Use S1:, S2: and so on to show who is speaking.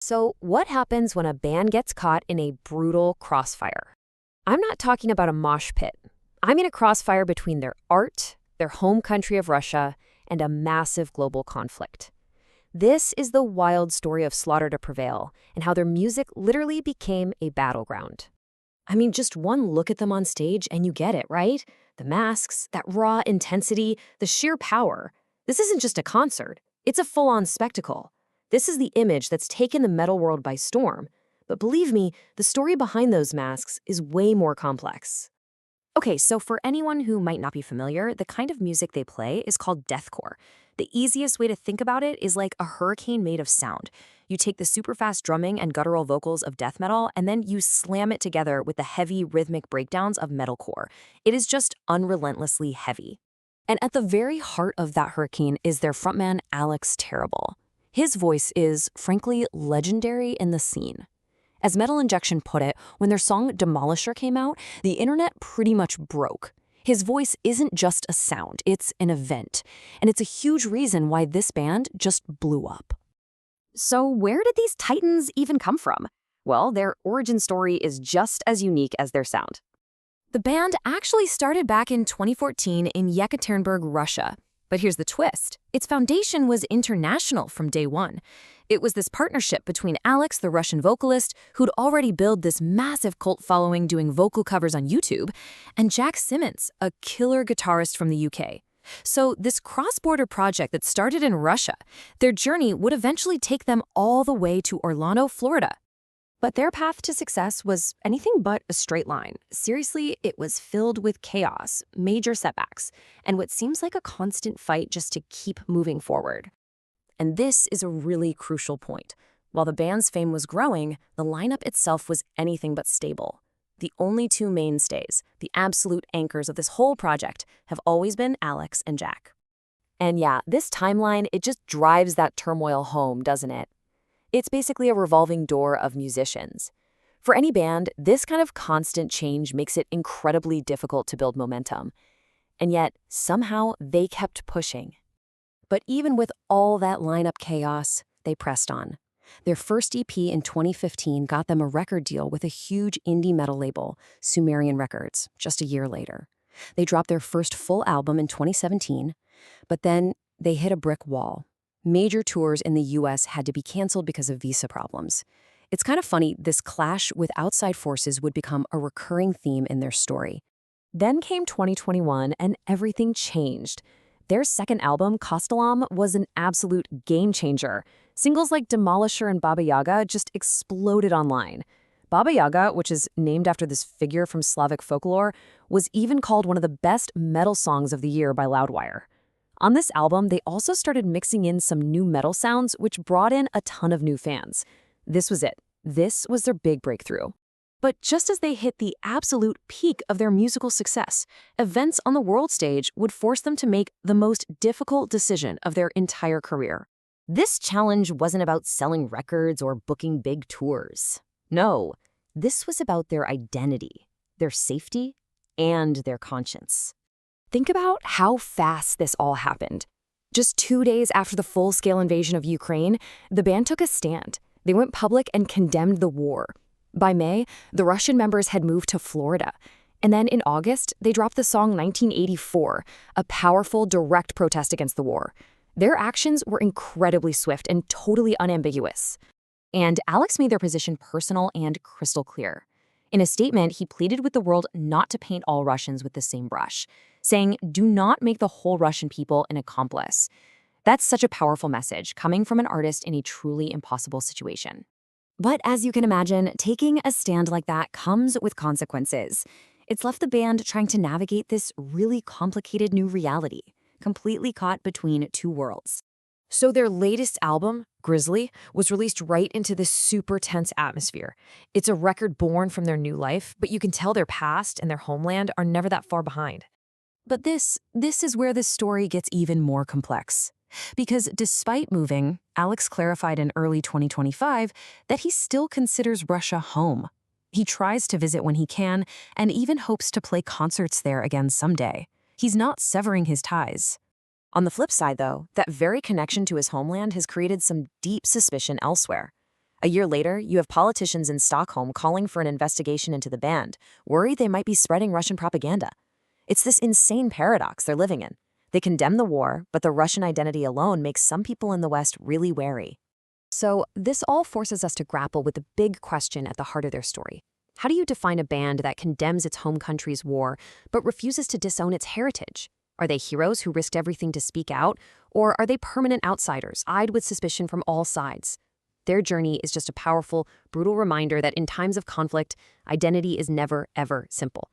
S1: So, what happens when a band gets caught in a brutal crossfire? I'm not talking about a mosh pit. I mean a crossfire between their art, their home country of Russia, and a massive global conflict. This is the wild story of Slaughter to Prevail and how their music literally became a battleground. I mean, just one look at them on stage and you get it, right? The masks, that raw intensity, the sheer power. This isn't just a concert, it's a full-on spectacle. This is the image that's taken the metal world by storm. But believe me, the story behind those masks is way more complex. Okay, so for anyone who might not be familiar, the kind of music they play is called deathcore. The easiest way to think about it is like a hurricane made of sound. You take the super fast drumming and guttural vocals of death metal, and then you slam it together with the heavy rhythmic breakdowns of metalcore. It is just unrelentlessly heavy. And at the very heart of that hurricane is their frontman, Alex Terrible. His voice is, frankly, legendary in the scene. As Metal Injection put it, when their song Demolisher came out, the internet pretty much broke. His voice isn't just a sound, it's an event. And it's a huge reason why this band just blew up. So where did these titans even come from? Well, their origin story is just as unique as their sound. The band actually started back in 2014 in Yekaterinburg, Russia. But here's the twist. Its foundation was international from day one. It was this partnership between Alex, the Russian vocalist, who'd already built this massive cult following doing vocal covers on YouTube, and Jack Simmons, a killer guitarist from the UK. So this cross-border project that started in Russia, their journey would eventually take them all the way to Orlando, Florida. But their path to success was anything but a straight line. Seriously, it was filled with chaos, major setbacks, and what seems like a constant fight just to keep moving forward. And this is a really crucial point. While the band's fame was growing, the lineup itself was anything but stable. The only two mainstays, the absolute anchors of this whole project, have always been Alex and Jack. And yeah, this timeline, it just drives that turmoil home, doesn't it? It's basically a revolving door of musicians. For any band, this kind of constant change makes it incredibly difficult to build momentum. And yet, somehow, they kept pushing. But even with all that lineup chaos, they pressed on. Their first EP in 2015 got them a record deal with a huge indie metal label, Sumerian Records, just a year later. They dropped their first full album in 2017, but then they hit a brick wall. Major tours in the US had to be canceled because of visa problems. It's kind of funny, this clash with outside forces would become a recurring theme in their story. Then came 2021 and everything changed. Their second album, Kostolom, was an absolute game changer. Singles like Demolisher and Baba Yaga just exploded online. Baba Yaga, which is named after this figure from Slavic folklore, was even called one of the best metal songs of the year by Loudwire. On this album, they also started mixing in some new metal sounds, which brought in a ton of new fans. This was it. This was their big breakthrough. But just as they hit the absolute peak of their musical success, events on the world stage would force them to make the most difficult decision of their entire career. This challenge wasn't about selling records or booking big tours. No, this was about their identity, their safety, and their conscience. Think about how fast this all happened. Just 2 days after the full-scale invasion of Ukraine, the band took a stand. They went public and condemned the war. By May, the Russian members had moved to Florida. And then in August, they dropped the song 1984, a powerful, direct protest against the war. Their actions were incredibly swift and totally unambiguous. And Alex made their position personal and crystal clear. In a statement, he pleaded with the world not to paint all Russians with the same brush, saying, "Do not make the whole Russian people an accomplice." That's such a powerful message, coming from an artist in a truly impossible situation. But as you can imagine, taking a stand like that comes with consequences. It's left the band trying to navigate this really complicated new reality, completely caught between two worlds. So their latest album, Grizzly, was released right into this super tense atmosphere. It's a record born from their new life, but you can tell their past and their homeland are never that far behind. But this is where this story gets even more complex. Because despite moving, Alex clarified in early 2025 that he still considers Russia home. He tries to visit when he can and even hopes to play concerts there again someday. He's not severing his ties. On the flip side, though, that very connection to his homeland has created some deep suspicion elsewhere. A year later, you have politicians in Stockholm calling for an investigation into the band, worried they might be spreading Russian propaganda. It's this insane paradox they're living in. They condemn the war, but the Russian identity alone makes some people in the West really wary. So, this all forces us to grapple with the big question at the heart of their story. How do you define a band that condemns its home country's war, but refuses to disown its heritage? Are they heroes who risked everything to speak out, or are they permanent outsiders, eyed with suspicion from all sides? Their journey is just a powerful, brutal reminder that in times of conflict, identity is never, ever simple.